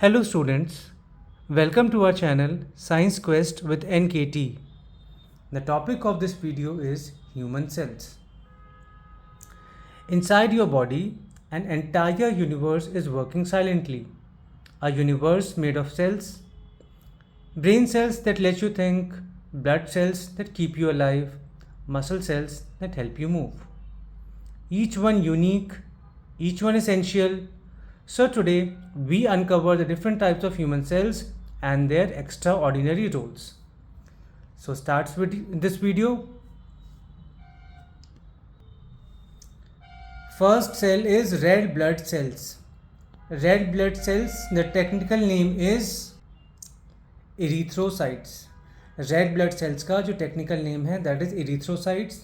Hello students, welcome to our channel Science Quest with NKT. The topic of this video is human cells. Inside your body, an entire universe is working silently. A universe made of cells, brain cells that let you think, blood cells that keep you alive, muscle cells that help you move. Each one unique, each one essential. So today we uncover the different types of human cells and their extraordinary roles. So starts with this video. First cell is red blood cells. Red blood cells, the technical name is erythrocytes. Red blood cells का जो technical name है that is erythrocytes.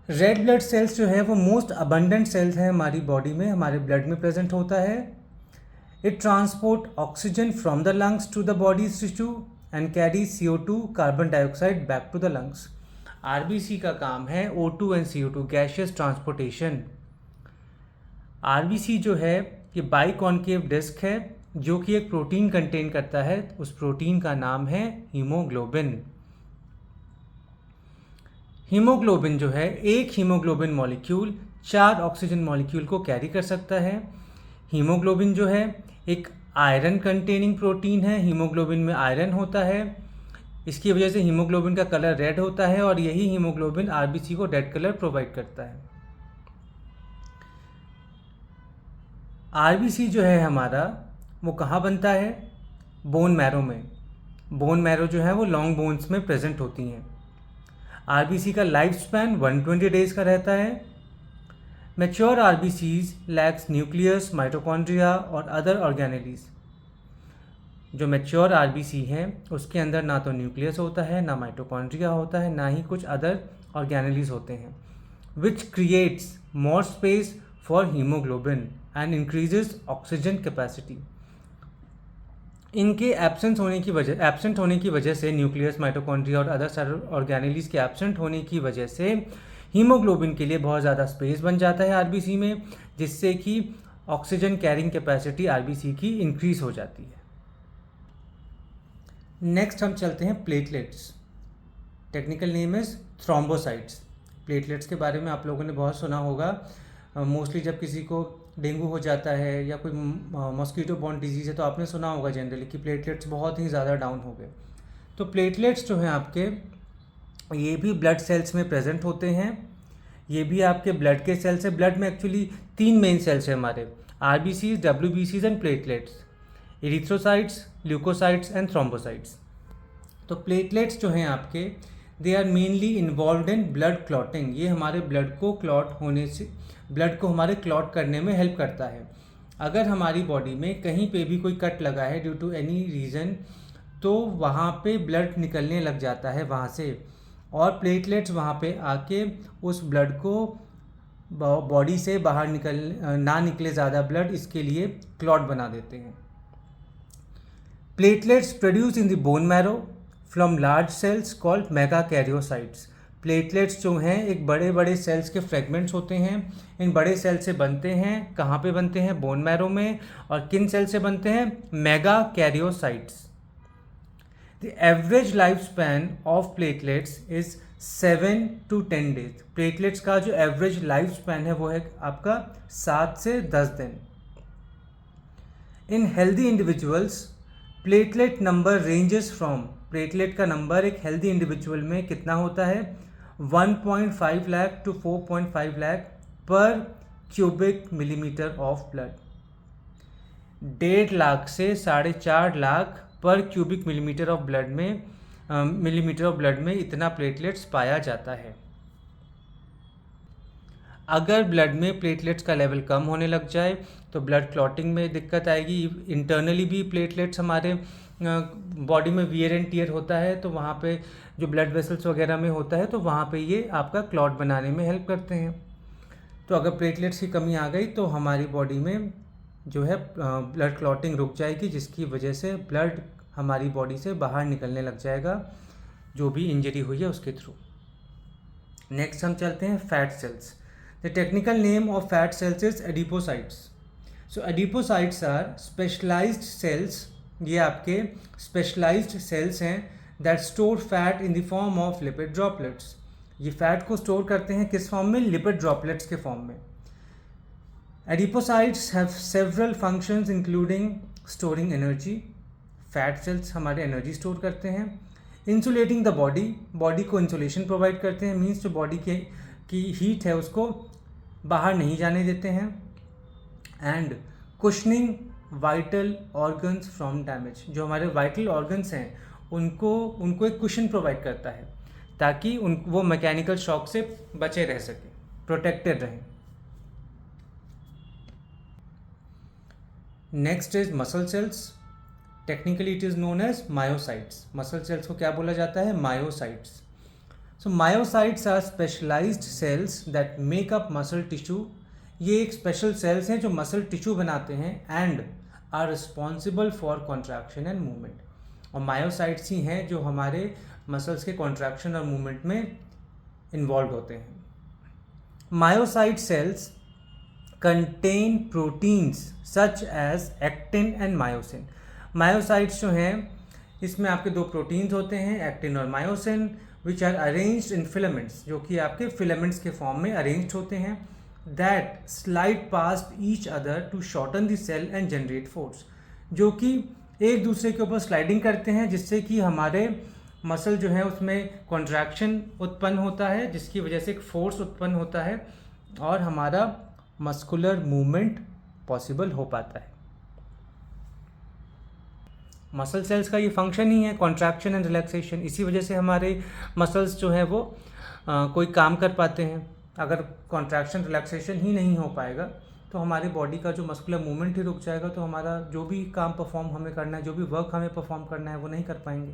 Red blood cells जो है वो most abundant sales हैं हमारी body में, हमारे ब्लड में प्रेजेंट होता है. It transport oxygen from the lungs to the body's tissue and carry CO2 carbon dioxide back to the lungs. RBC का काम है O2 and CO2 gaseous transportation. RBC जो है ये बाइकॉन्केव डिस्क है जो कि एक प्रोटीन कंटेन करता है. उस प्रोटीन का नाम है हीमोग्लोबिन. हीमोग्लोबिन जो है एक हीमोग्लोबिन मॉलिक्यूल 4 ऑक्सीजन मॉलिक्यूल को कैरी कर सकता है. हीमोग्लोबिन जो है एक आयरन कंटेनिंग प्रोटीन है. हीमोग्लोबिन में आयरन होता है, इसकी वजह से हीमोग्लोबिन का कलर रेड होता है और यही हीमोग्लोबिन आरबीसी को रेड कलर प्रोवाइड करता है. आरबीसी जो है हमारा वो कहाँ बनता है? बोन मैरो में. बोन मैरो जो है वो लॉन्ग बोन्स में प्रेजेंट होती हैं. आरबीसी का लाइफ स्पैन 120 डेज का रहता है. Mature RBCs lakhs nucleus, mitochondria और अदर ऑर्गेनेलीज. जो मैच्योर आरबीसी हैं उसके अंदर ना तो न्यूक्लियस होता है, ना माइटोकॉन्ड्रिया होता है, ना ही कुछ अदर ऑर्गेनेलीज होते हैं, which creates more space for haemoglobin and increases oxygen capacity. इनके एब्सेंट होने की वजह से न्यूक्लियस, माइटोकॉन्ड्रिया और अदर सेलुलर ऑर्गेनेलीज के एब्सेंट होने की वजह से हीमोग्लोबिन के लिए बहुत ज़्यादा स्पेस बन जाता है आरबीसी में, जिससे कि ऑक्सीजन कैरिंग कैपेसिटी आरबीसी की इंक्रीज हो जाती है. नेक्स्ट हम चलते हैं platelets. Technical name is thrombocytes. Platelets के बारे में आप लोगों ने बहुत सुना होगा. मोस्टली जब किसी को डेंगू हो जाता है या कोई मॉस्किटो बॉर्न डिजीज़ है तो आपने सुना होगा जनरली कि प्लेटलेट्स बहुत ही ज़्यादा डाउन हो गए. तो प्लेटलेट्स जो हैं आपके ये भी ब्लड सेल्स में प्रेजेंट होते हैं. ये भी आपके ब्लड के सेल्स हैं. ब्लड में एक्चुअली 3 मेन सेल्स हैं हमारे, आरबीसीज, डब्ल्यूबीसीज and platelets. Erythrocytes, leukocytes and thrombocytes. तो प्लेटलेट्स जो हैं आपके they are mainly involve in blood clotting. ये हमारे ब्लड को हमारे क्लॉट करने में हेल्प करता है. अगर हमारी बॉडी में कहीं पे भी कोई कट लगा है ड्यू टू एनी रीज़न तो वहाँ पे ब्लड निकलने लग जाता है वहाँ से, और प्लेटलेट्स वहाँ पे आके उस ब्लड को बॉडी से बाहर ना निकले ज़्यादा ब्लड, इसके लिए क्लॉट बना देते हैं. Platelets produce in the bone marrow from large cells called megakaryocytes. Platelets जो हैं एक बड़े बड़े सेल्स के फ्रेगमेंट्स होते हैं. इन बड़े सेल से बनते हैं. कहाँ पे बनते हैं? बोन मैरो में. और किन सेल से बनते हैं? Megakaryocytes. The average life span of platelets is 7 to 10 days. Platelets का जो एवरेज लाइफ स्पैन है वो है आपका 7 से 10 दिन. इन healthy individuals platelet number ranges from, platelet का नंबर एक हेल्दी इंडिविजुअल में कितना होता है? 1.5 लाख to 4.5 लाख पर cubic millimetre of blood. 1.5 lakh से 4.5 लाख पर क्यूबिक मिलीमीटर ऑफ ब्लड में इतना प्लेटलेट्स पाया जाता है. अगर ब्लड में प्लेटलेट्स का लेवल कम होने लग जाए तो ब्लड क्लॉटिंग में दिक्कत आएगी. इंटरनली भी प्लेटलेट्स हमारे बॉडी में वियर एंड टियर होता है तो वहाँ पे जो ब्लड वेसल्स वगैरह में होता है तो वहाँ पे ये आपका क्लॉट बनाने में हेल्प करते हैं. तो अगर प्लेटलेट्स की कमी आ गई तो हमारी बॉडी में जो है ब्लड क्लॉटिंग रुक जाएगी, जिसकी वजह से ब्लड हमारी बॉडी से बाहर निकलने लग जाएगा जो भी इंजरी हुई है उसके थ्रू. नेक्स्ट हम चलते हैं fat cells. The technical name of fat cells is adipocytes. So adipocytes are specialised cells, ये आपके स्पेशलाइज्ड सेल्स हैं that store fat in the form of lipid droplets. ये फैट को स्टोर करते हैं किस फॉर्म में? लिपिड ड्रॉपलेट्स के फॉर्म में। Adipocytes have several functions including storing energy, fat cells हमारे एनर्जी स्टोर करते हैं। इंसुलेटिंग द बॉडी, बॉडी को इंसुलेशन प्रोवाइड करते हैं, मीन्स जो बॉडी की हीट है उसको बाहर नहीं जाने देते हैं। And cushioning vital organs from damage, जो हमारे वाइटल ऑर्गन्स हैं उनको एक कुशन प्रोवाइड करता है ताकि वो मैकेनिकल शॉक से बचे रह सकें, प्रोटेक्टेड रहें। Next is muscle cells, technically it is known as myocytes. Muscle cells को क्या बोला जाता है? Myocytes. So myocytes are specialised cells that make up muscle tissue, ये एक स्पेशल सेल्स हैं जो मसल टिश्यू बनाते हैं and are responsible for contraction and movement. और मायोसाइट्स ही हैं जो हमारे मसल्स के कॉन्ट्रैक्शन और मूवमेंट में इन्वॉल्व होते हैं। Myocyte cells contain proteins such as actin and myosin. Myocytes जो हैं इसमें आपके दो प्रोटीन्स होते हैं, एक्टिन और myosin, which are arranged in filaments, जो कि आपके फिलामेंट्स के फॉर्म में अरेंज्ड होते हैं, that slide past each other to shorten the cell and generate force, जो कि एक दूसरे के ऊपर स्लाइडिंग करते हैं जिससे कि हमारे मसल जो है उसमें कॉन्ट्रैक्शन उत्पन्न होता है, जिसकी वजह से एक फोर्स उत्पन्न होता है और हमारा मस्कुलर मूवमेंट पॉसिबल हो पाता है। मसल सेल्स का ये फंक्शन ही है कॉन्ट्रैक्शन एंड रिलैक्सेशन, इसी वजह से हमारे मसल्स जो है वो कोई काम कर पाते हैं। अगर कॉन्ट्रैक्शन रिलैक्सेशन ही नहीं हो पाएगा तो हमारी बॉडी का जो मस्कुलर मूवमेंट ही रुक जाएगा, तो हमारा जो भी काम परफॉर्म हमें करना है, जो भी वर्क हमें परफॉर्म करना है वो नहीं कर पाएंगे।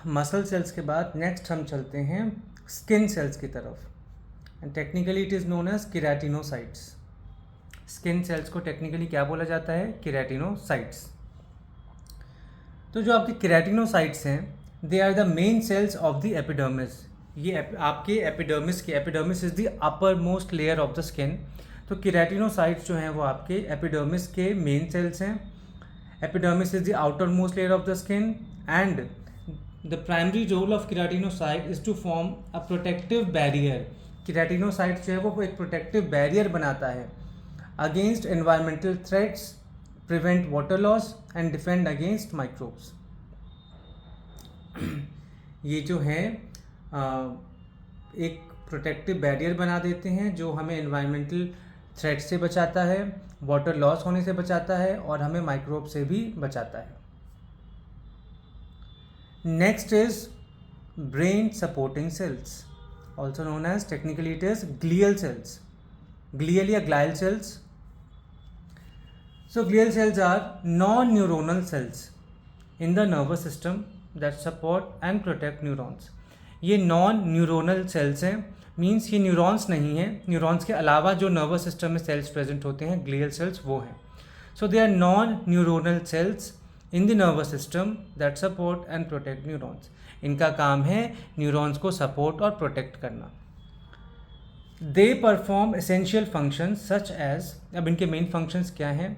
मसल सेल्स के बाद नेक्स्ट हम चलते हैं स्किन सेल्स की तरफ, and technically it is known as keratinocytes. Skin cells को टेक्निकली क्या बोला जाता है? केराटिनोसाइट्स। तो जो आपके केराटिनोसाइट्स हैं they are the main cells of the epidermis. ये आपके epidermis is the uppermost layer of the skin. तो केराटिनोसाइट्स जो हैं वो आपके एपिडर्मिस के मेन सेल्स हैं। Epidermis is the outermost layer of the skin and the primary role of keratinocyte is to form a protective barrier. Keratinocyte जो है वो एक प्रोटेक्टिव बैरियर बनाता है against environmental threats, prevent water loss and defend against microbes. ये जो है एक प्रोटेक्टिव बैरियर बना देते हैं जो हमें एनवायरमेंटल थ्रेट से बचाता है, वाटर लॉस होने से बचाता है और हमें माइक्रोब से भी बचाता है। Next is brain supporting cells, also known as technically it is glial cells, glial या glial cells. So glial cells are non-neuronal cells in the nervous system that support and protect neurons. ये non neuronal cells हैं, means ये neurons नहीं हैं, neurons के अलावा जो nervous system में सेल्स प्रेजेंट होते हैं ग्लियल सेल्स वो हैं। So they are non neuronal cells in the nervous system that support and protect neurons. इनका काम है न्यूरॉन्स को सपोर्ट और प्रोटेक्ट करना। They perform essential functions such as, अब इनके मेन फंक्शंस क्या हैं?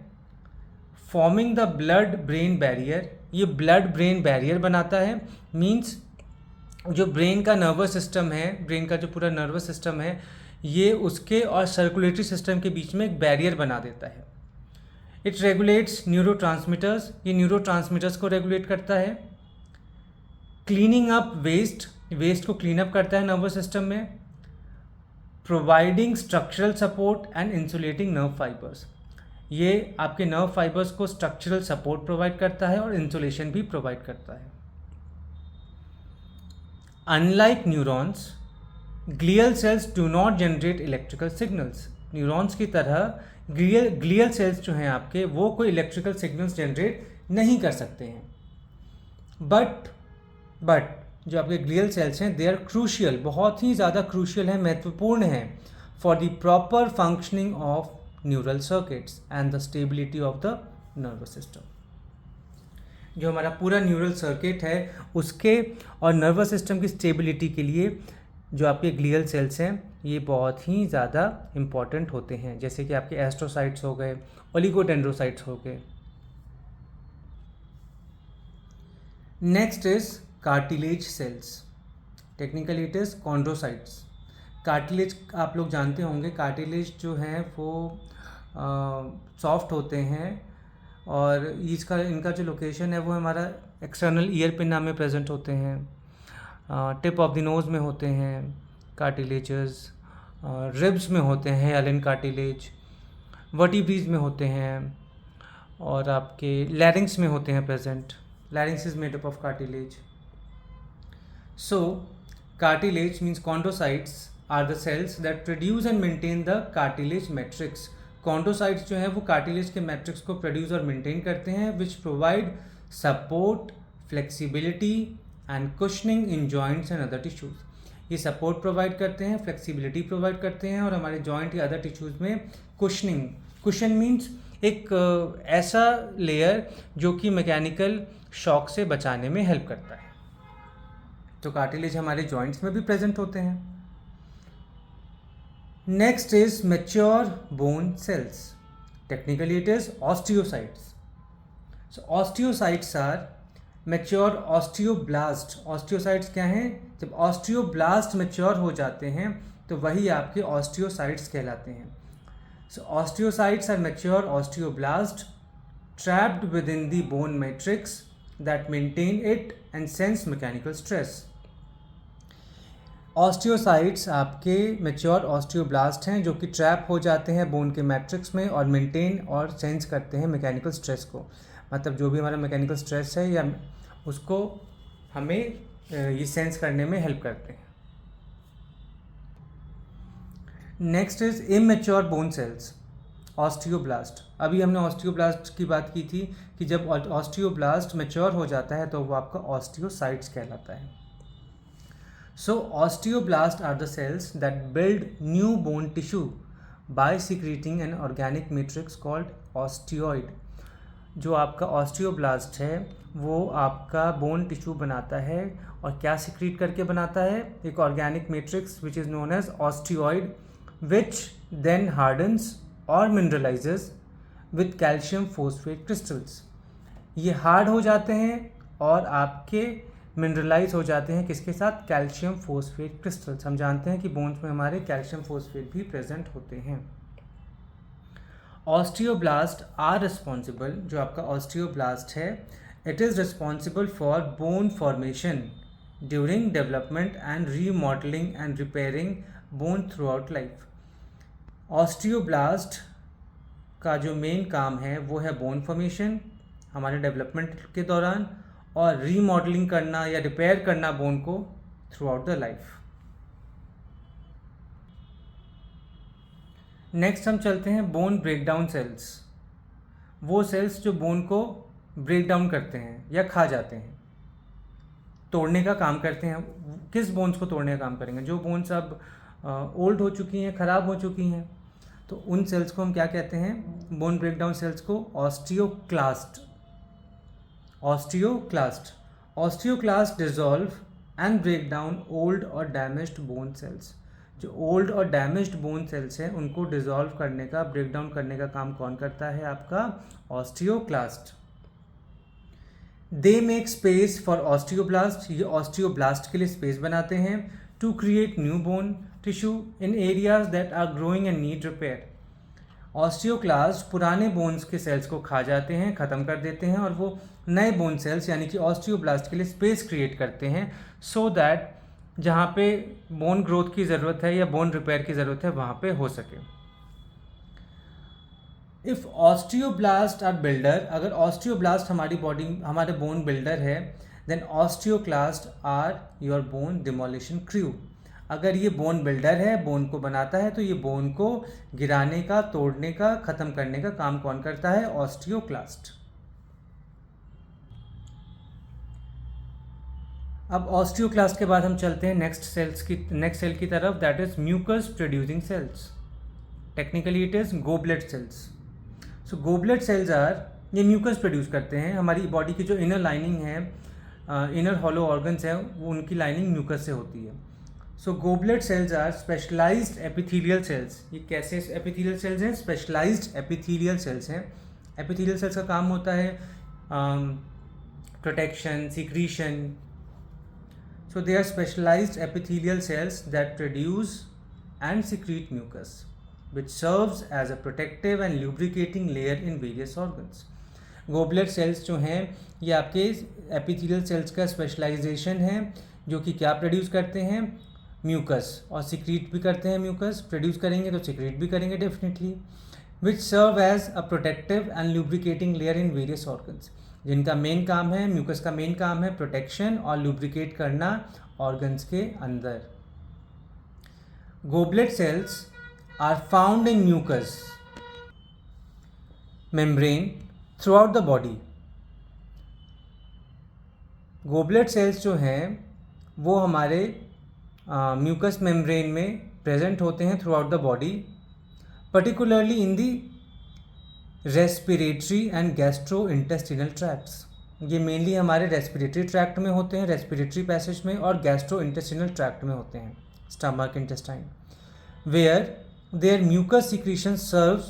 Forming the blood brain barrier, ये ब्लड ब्रेन बैरियर बनाता है, मीन्स जो ब्रेन का नर्वस सिस्टम है, ब्रेन का जो पूरा नर्वस सिस्टम है ये उसके और सर्कुलेटरी सिस्टम के बीच में एक बैरियर बना देता है। इट रेगुलेट्स न्यूरोट्रांसमीटर्स, ये न्यूरोट्रांसमीटर्स को रेगुलेट करता है। क्लीनिंग अप वेस्ट, वेस्ट को क्लीन अप करता है नर्वस सिस्टम में। Providing structural support and insulating nerve fibres, ये आपके नर्व फाइबर्स को स्ट्रक्चरल सपोर्ट प्रोवाइड करता है और इंसुलेशन भी प्रोवाइड करता है। Unlike neurons, glial cells do not generate electrical signals. Neurons की तरह ग्लियल सेल्स जो हैं आपके वो कोई इलेक्ट्रिकल सिग्नल्स जनरेट नहीं कर सकते हैं। बट जो आपके ग्लियल सेल्स हैं दे आर क्रूशियल, बहुत ही ज़्यादा क्रूशियल हैं, महत्वपूर्ण हैं for the proper functioning of neural circuits and the stability of the nervous system. जो हमारा पूरा न्यूरल सर्किट है उसके और नर्वस सिस्टम की स्टेबिलिटी के लिए जो आपके ग्लियल सेल्स हैं ये बहुत ही ज़्यादा इम्पॉर्टेंट होते हैं, जैसे कि आपके एस्ट्रोसाइट्स हो गए, ओलिगोडेंड्रोसाइट्स हो गए। Next is cartilage cells, technically it is chondrocytes. Cartilage आप लोग जानते होंगे, कार्टिलेज जो हैं वो सॉफ्ट होते हैं और इनका जो लोकेशन है वो हमारा एक्सटर्नल ईयर पिन्ना में प्रेजेंट होते हैं, टिप ऑफ द नोज़ में होते हैं कार्टिलेजेस, रिब्स में होते हैं हाइलन कार्टिलेज, वर्टिब्रीज में होते हैं और आपके लैरिंग्स में होते हैं present. Larynx is made up of cartilage. So cartilage means chondrocytes are the cells that produce and maintain the cartilage matrix. Chondrocytes जो है वो कार्टिलेज के मैट्रिक्स को प्रोड्यूस और मेंटेन करते हैं, which provide support, flexibility and cushioning in joints and other tissues. ये support provide करते हैं, फ्लेक्सिबिलिटी प्रोवाइड करते हैं और हमारे जॉइंट या अदर टिश्यूज़ में कुशनिंग, कुशन मीन्स एक ऐसा लेयर जो कि मैकेनिकल शॉक से बचाने में हेल्प करता है। तो कार्टिलेज हमारे जॉइंट्स में भी प्रेजेंट होते हैं। Next is mature bone cells, technically it is osteocytes. So osteocytes are mature osteoblast. Osteocytes क्या हैं? जब ऑस्टियोब्लास्ट मैच्योर हो जाते हैं तो वही आपके ऑस्टियोसाइट्स कहलाते हैं। So osteocytes are mature osteoblast trapped within the bone matrix that maintain it and sense mechanical stress. Osteocytes आपके मैच्योर ऑस्टियोब्लास्ट हैं जो कि ट्रैप हो जाते हैं बोन के मैट्रिक्स में और मेंटेन और सेंस करते हैं मैकेनिकल स्ट्रेस को। मतलब जो भी हमारा मैकेनिकल स्ट्रेस है या उसको हमें ये सेंस करने में हेल्प करते हैं। Next is immature bone cells, osteoblast. अभी हमने ऑस्टियोब्लास्ट की बात की थी कि जब ऑस्टियोब्लास्ट मैच्योर हो जाता है तो वो आपका ऑस्टियोसाइट्स कहलाता है। So osteoblast are the cells that build new bone tissue by secreting an organic matrix called osteoid. जो आपका ऑस्टियोब्लास्ट है वो आपका बोन टिश्यू बनाता है और क्या सिक्रीट करके बनाता है? एक organic matrix which is known as osteoid, which then hardens और mineralises with calcium phosphate crystals. ये हार्ड हो जाते हैं और आपके मिनरलाइज हो जाते हैं किसके साथ? Calcium phosphate crystals. हम जानते हैं कि बोन्स में हमारे कैल्शियम फॉस्फेट भी प्रेजेंट होते हैं। ऑस्टियोब्लास्ट आर रिस्पॉन्सिबल, जो आपका ऑस्टियोब्लास्ट है, it is responsible for bone formation during development and remodelling and repairing bone through out life. Osteoblast का जो मेन काम है वो है बोन फॉर्मेशन हमारे डेवलपमेंट के दौरान और रीमॉडलिंग करना या रिपेयर करना बोन को through out the life. Next हम चलते हैं बोन ब्रेकडाउन सेल्स। वो सेल्स जो बोन को ब्रेक डाउन करते हैं या खा जाते हैं, तोड़ने का काम करते हैं। किस बोन्स को तोड़ने का काम करेंगे? जो बोन्स अब ओल्ड हो चुकी हैं, ख़राब हो चुकी हैं, तो उन सेल्स को हम क्या कहते हैं? बोन ब्रेकडाउन सेल्स को osteoclast. Osteoclast osteoclast dissolve and break down old और डैमेज्ड बोन सेल्स। जो ओल्ड और डैमेज्ड बोन सेल्स हैं उनको डिसॉल्व करने का, ब्रेक डाउन करने का काम कौन करता है? आपका osteoclast. They make space for osteoblast. ये ऑस्टियोब्लास्ट के लिए स्पेस बनाते हैं to create new bone tissue in areas that are growing and need repair. Osteoclast पुराने बोन्स के सेल्स को खा जाते हैं, ख़त्म कर देते हैं और वो नए बोन सेल्स यानी कि ऑस्टियोब्लास्ट के लिए स्पेस क्रिएट करते हैं सो दैट जहाँ पे बोन ग्रोथ की ज़रूरत है या बोन रिपेयर की ज़रूरत है वहाँ पे हो सके। इफ़ ऑस्टियोब्लास्ट आर बिल्डर, अगर ऑस्टियोब्लास्ट हमारी बॉडी, हमारे बोन बिल्डर है, then osteoclast are your bone demolition crew. अगर ये बोन बिल्डर है, बोन को बनाता है, तो ये बोन को गिराने का, तोड़ने का, ख़त्म करने का काम कौन करता है? ऑस्टियोक्लास्ट। अब ऑस्टियोक्लास्ट के बाद हम चलते हैं नेक्स्ट सेल की तरफ, that is mucus producing cells. Technically it is goblet cells. So goblet cells are, ये म्यूकस प्रोड्यूस करते हैं। हमारी बॉडी की जो इनर लाइनिंग है, इनर हॉलो ऑर्गन्स है, वो उनकी लाइनिंग म्यूकस से होती है। So goblet cells are specialised epithelial cells. ये कैसे एपिथेलियल सेल्स हैं? स्पेशलाइज्ड एपिथेलियल सेल्स हैं। एपिथेलियल सेल्स का काम होता है protection, secretion. So they are specialised epithelial sales that produce and secrete mucus which serves as a protective and lubricating layer in various organs. Goblet cells जो हैं ये आपके epithelial cells का स्पेशलाइजेशन है, जो कि क्या प्रोड्यूस करते हैं? म्यूकस, और सिक्रीट भी करते हैं। म्यूकस प्रोड्यूस करेंगे तो सिक्रीट भी करेंगे definitely. Which serve as a protective and lubricating layer in various organs, जिनका मेन काम है, म्यूकस का मेन काम है प्रोटेक्शन और लुब्रिकेट करना ऑर्गन्स के अंदर। Goblet cells are found in mucous membrane throughout the body. Goblet cells जो हैं वो हमारे म्यूकस मेम्ब्रेन में प्रेजेंट होते हैं through out the body, particularly in the respiratory and gastro intestinal tracts. ये मेनली हमारे रेस्पिरेटरी ट्रैक्ट में होते हैं, रेस्पिरेटरी पैसेज में, और गैस्ट्रो इंटेस्टिनल ट्रैक्ट में होते हैं, stomach, intestine, where their mucus secretion serves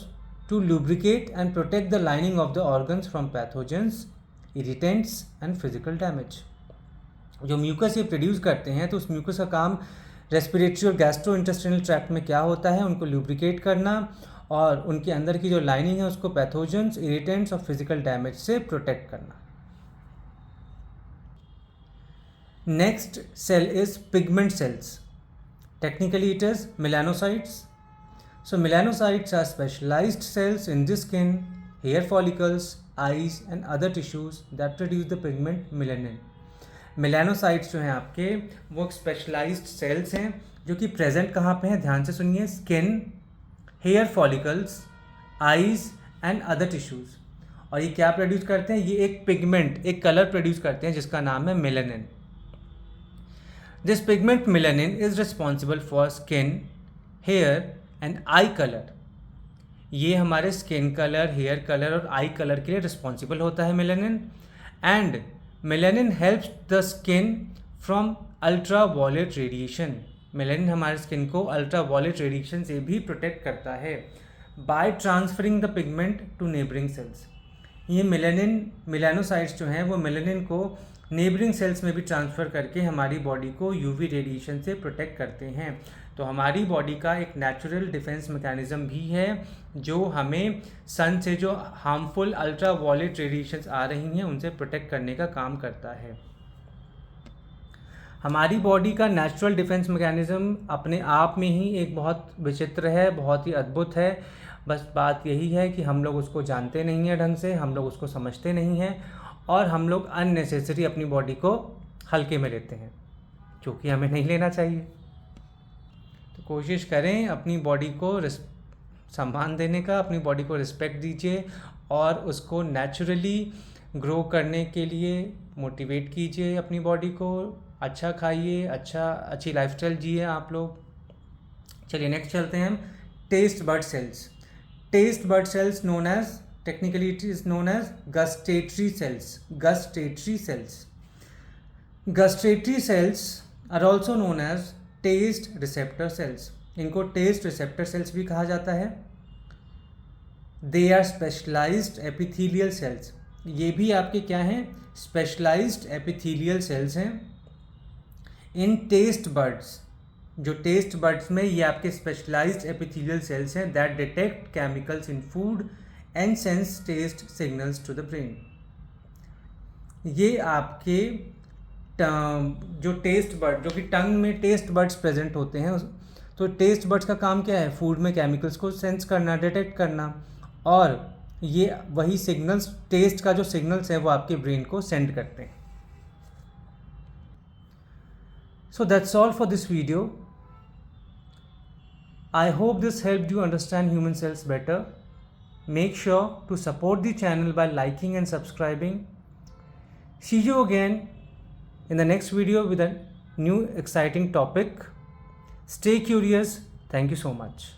to lubricate and protect the lining of the organs from pathogens, irritants and physical damage. जो म्यूकस ये प्रोड्यूस करते हैं तो उस म्यूकस का काम रेस्पिरेटरी और गैस्ट्रो इंटेस्टिनल ट्रैक्ट में क्या होता है? उनको लुब्रिकेट करना और उनके अंदर की जो लाइनिंग है उसको पैथोजेंस, इरिटेंट्स और फिजिकल डैमेज से प्रोटेक्ट करना। Next cell is pigment cells. Technically it is melanocytes. So melanocytes are specialized cells in the skin, hair follicles, eyes and other tissues that produce the pigment melanin. Melanocytes जो हैं आपके वो specialised cells हैं जो कि present कहाँ पे हैं? ध्यान से सुनिए, skin, hair follicles, eyes and other tissues. और ये क्या प्रोड्यूस करते हैं? ये एक पिगमेंट, एक कलर प्रोड्यूस करते हैं जिसका नाम है melanin. This pigment melanin is responsible for skin, hair and eye color. ये हमारे स्किन कलर, हेयर कलर और आई कलर के लिए रिस्पॉन्सिबल होता है melanin. And melanin helps the skin from ultra violet radiation. Melanin हमारे स्किन को अल्ट्रा वॉयलेट रेडिएशन से भी प्रोटेक्ट करता है by transferring the pigment to neighbouring cells. ये मेलानोसाइट्स जो हैं वो मेलानिन को नेबरिंग सेल्स में भी ट्रांसफ़र करके हमारी बॉडी को यूवी रेडिएशन से प्रोटेक्ट करते हैं। तो हमारी बॉडी का एक नेचुरल डिफेंस मैकेनिज़्म भी है जो हमें सन से जो हार्मफुल अल्ट्रा वॉयलेट रेडिएशंस आ रही हैं उनसे प्रोटेक्ट करने का काम करता है। हमारी बॉडी का नेचुरल डिफेंस मैकेनिज़्म अपने आप में ही एक बहुत विचित्र है, बहुत ही अद्भुत है। बस बात यही है कि हम लोग उसको जानते नहीं हैं ढंग से, हम लोग उसको समझते नहीं हैं और हम लोग अननेसेसरी अपनी बॉडी को हल्के में लेते हैं, जो कि हमें नहीं लेना चाहिए। तो कोशिश करें अपनी बॉडी को सम्मान देने का, अपनी बॉडी को रिस्पेक्ट दीजिए और उसको नेचुरली ग्रो करने के लिए मोटिवेट कीजिए अपनी बॉडी को। अच्छा खाइए, अच्छी लाइफस्टाइल जिए आप लोग। चलिए नेक्स्ट चलते हैं हम। Taste bud cells. Taste bud cells known as, technically it is known as gustatory cells. Gustatory cells. Gustatory cells are also known as taste receptor cells. इनको taste receptor cells भी कहा जाता है। They are specialized epithelial cells. ये भी आपके क्या हैं? Specialized epithelial cells हैं। In taste buds, जो taste buds में ये आपके specialized epithelial cells हैं that detect chemicals in food and sends taste signals to the brain. ये आपके जो टेस्ट बर्ड, जो कि टंग में टेस्ट बर्ड्स प्रेजेंट होते हैं, तो टेस्ट बर्ड्स का काम क्या है? फूड में केमिकल्स को सेंस करना, डिटेक्ट करना, और ये वही सिग्नल्स, टेस्ट का जो सिग्नल्स है वो आपके ब्रेन को सेंड करते हैं। So that's all for this video. I hope this helped you understand human cells better. Make sure to support the channel by liking and subscribing. See you again in the next video with a new exciting topic. Stay curious. Thank you so much.